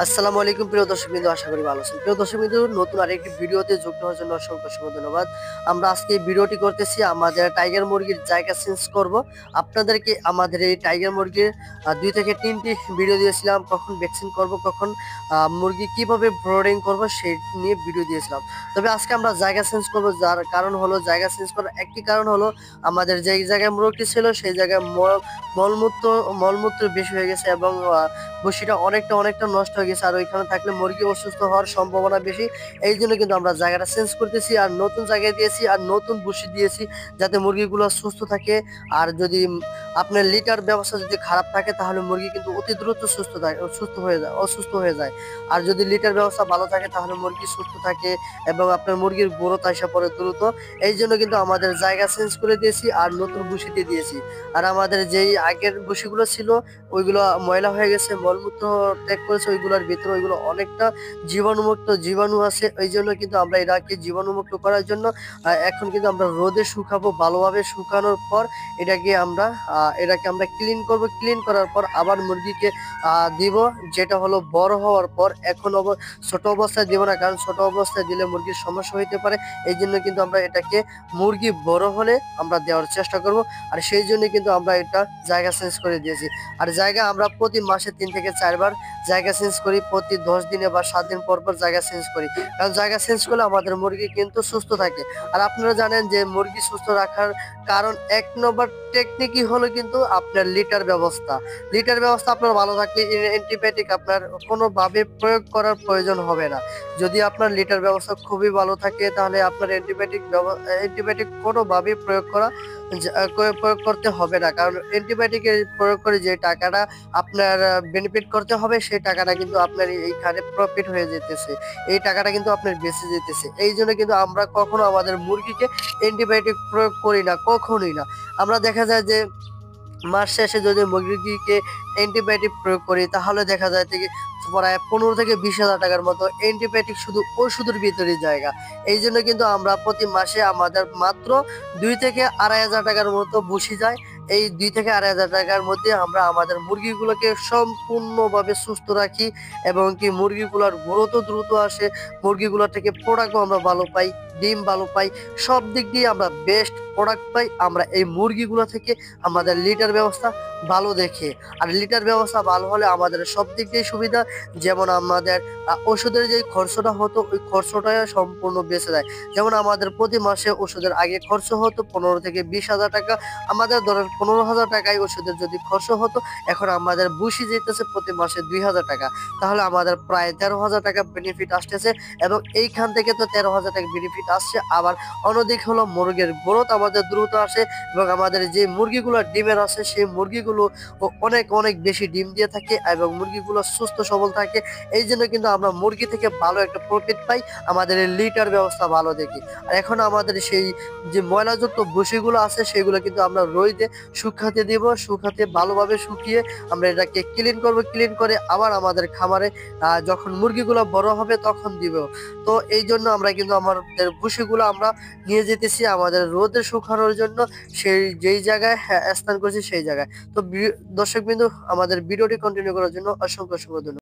আসসালামু আলাইকুম প্রিয় দর্শকবৃন্দ, আশা করি ভালো আছেন। প্রিয় দর্শকবৃন্দ, নতুন আরেকটি ভিডিওতে যুক্ত হওয়ার জন্য অসংখ্য অসংখ্য ধন্যবাদ। আমরা আজকে এই ভিডিওটি করতেছি আমাদের টাইগার মুরগির জায়গা চেঞ্জ করব। আপনাদেরকে আমাদের এই টাইগার মুরগির ২ থেকে ৩টি ভিডিও দিয়েছিলাম, কখন ভ্যাকসিন করব, কখন মুরগি কিভাবে ব্রডিং করব সেই নিয়ে ভিডিও দিয়েছিলাম। তবে আজকে আমরা জায়গা চেঞ্জ করব, যার কারণ হলো জায়গা চেঞ্জ করার একটি কারণ হলো আমাদের যেই জায়গায় মুরগি ছিল সেই জায়গায় মলমূত্র মলমূত্র বেশি হয়ে গেছে এবং বসিটা অনেকটা নষ্ট হয়ে গেছে। আর ওইখানে থাকলে মুরগি অসুস্থ হওয়ার সম্ভাবনা বেশি। এইজন্য কিন্তু আমরা জায়গাটা চেঞ্জ করতেছি আর নতুন জায়গায় দিয়েছি আর নতুন বসি দিয়েছি, যাতে মুরগিগুলো সুস্থ থাকে। আর যদি আপনার লিটার ব্যবস্থা যদি খারাপ থাকে তাহলে মুরগি কিন্তু অতি দ্রুত অসুস্থ হয়ে যায়। আর যদি লিটার ব্যবস্থা ভালো থাকে তাহলে মুরগি সুস্থ থাকে এবং আপনার মুরগির গ্রোথ আসা পড়ে দ্রুত। এইজন্য কিন্তু আমাদের জায়গা চেঞ্জ করে দিয়েছি আর নতুন বসি দিয়ে দিয়েছি। আর আমাদের যেই আগের বসিগুলো ছিল ওইগুলো ময়লা হয়ে গেছে, মলমূত্র ত্যাগ করেছে ওইগুলোর ভিতরে, ওইগুলো অনেকটা জীবাণু আছে। ওই জন্য কিন্তু আমরা এটাকে জীবাণুমুক্ত করার জন্য এখন কিন্তু আমরা রোদে শুকাবো। ভালোভাবে শুকানোর পর এটাকে আমরা ক্লিন করব। ক্লিন করার পর আবার মুরগিকে দিব, যেটা হলো বড় হওয়ার পর। এখন ছোট অবস্থায় দিব না, কারণ ছোট অবস্থায় দিলে মুরগির সমস্যা হইতে পারে। এই জন্য কিন্তু আমরা এটাকে মুরগি বড় হলে আমরা দেওয়ার চেষ্টা করব। আর সেই জন্য কিন্তু আমরা এটা জায়গা চেঞ্জ করে দিয়েছি। আর জায়গা আমরা প্রতি মাসে ৩ থেকে ৪ বার জায়গা চেঞ্জ করি, প্রতি ১০ দিনে বা ৭ দিন পর জায়গা চেঞ্জ করি। কারণ জায়গা চেঞ্জ করলে আমাদের মুরগি কিন্তু সুস্থ থাকে। আর আপনারা জানেন যে মুরগি সুস্থ রাখার কারণ ১ নম্বর টেকনিকই হলো কিন্তু আপনার লিটার ব্যবস্থা। লিটার ব্যবস্থা আপনার ভালো থাকলে অ্যান্টিবায়োটিক আপনার কোনোভাবে প্রয়োগ করার প্রয়োজন হবে না। যদি আপনার লিটার ব্যবস্থা খুবই ভালো থাকে তাহলে আপনার অ্যান্টিবায়োটিক কোনোভাবেই প্রয়োগ করতে হবে না। কারণ অ্যান্টিবায়োটিকের প্রয়োগ করে যে টাকাটা আপনার বেনিফিট করতে হবে সেই টাকাটা কিন্তু আপনার এইখানে প্রফিট হয়ে যেতেছে। এই টাকাটা কিন্তু আপনার বেঁচে যেতেছে। এইজন্য কিন্তু আমরা কখনো আমাদের মুরগিকে অ্যান্টিবায়োটিক প্রয়োগ করি না, কখনোই না। আমরা দেখা যায় যে মাস শেষে যদি মুরগিকে অ্যান্টিবায়োটিক প্রয়োগ করি তাহলে দেখা যায় থেকে প্রায় ১৫ থেকে ২০,০০০ টাকার মতো অ্যান্টিবায়োটিক শুধু ওষুধের ভিতরে জায়গা। এই জন্য কিন্তু আমরা প্রতি মাসে আমাদের মাত্র ২ থেকে ২,৫০০ টাকার মতো বসে যায়। এই ২ থেকে ২,৫০০ টাকার মধ্যে আমরা আমাদের মুরগিগুলোকে সম্পূর্ণভাবে সুস্থ রাখি এবং কি মুরগিগুলোর গ্রোথও দ্রুত আসে। মুরগিগুলো থেকে প্রোডাক্টও আমরা ভালো পাই, ডিম ভালো পাই। সব দিক দিয়ে আমরা বেস্ট প্রোডাক্ট পাই আমরা এই মুরগিগুলো থেকে। আমাদের লিটার ব্যবস্থা ভালো দেখে, আর লিটার ব্যবস্থা ভালো হলে আমাদের সব দিক দিয়ে সুবিধা। যেমন আমাদের ওষুধের যে খরচটা হতো ওই খরচটা সম্পূর্ণ বেঁচে যায়। যেমন আমাদের প্রতি মাসে ওষুধের আগে খরচ হতো ১৫ থেকে ২০,০০০ টাকা। আমাদের ধরেন ১৫,০০০ টাকায় ওষুধের যদি খরচ হতো, এখন আমাদের বসে যেতেছে প্রতি মাসে ২,০০০ টাকা। তাহলে আমাদের প্রায় ১৩,০০০ টাকা বেনিফিট আসতেছে এবং এইখান থেকে তো ১৩,০০০ টাকা বেনিফিট আসছে। আবার অন্যদিক হলো মুরগির গ্রোথ আমাদের দ্রুত আসে এবং আমাদের যে মুরগিগুলো ডিমের আছে সেই মুরগিগুলো অনেক বেশি ডিম দিয়ে থাকে এবং মুরগিগুলো সুস্থ সবল থাকে। এই জন্য কিন্তু আমরা মুরগি থেকে ভালো একটা প্রফিট পাই আমাদের এই লিটার ব্যবস্থা ভালো দেখি। আর এখন আমাদের সেই যে ময়লাযুক্ত ভুসিগুলো আছে সেগুলো কিন্তু আমরা রোদে শুকাতে দিব। শুকাতে ভালোভাবে শুকিয়ে আমরা এটাকে ক্লিন করব। ক্লিন করে আবার আমাদের খামারে যখন মুরগিগুলো বড় হবে তখন দিব। তো এই জন্য আমরা কিন্তু আমাদের ভুসিগুলো আমরা নিয়ে যেতেছি আমাদের রোদে শুকানোর জন্য, সেই যেই জায়গায় স্থান করছি সেই জায়গায়। তো দর্শকবৃন্দ, আমাদের ভিডিওটি কন্টিনিউ করার জন্য অসংখ্য ধন্যবাদ।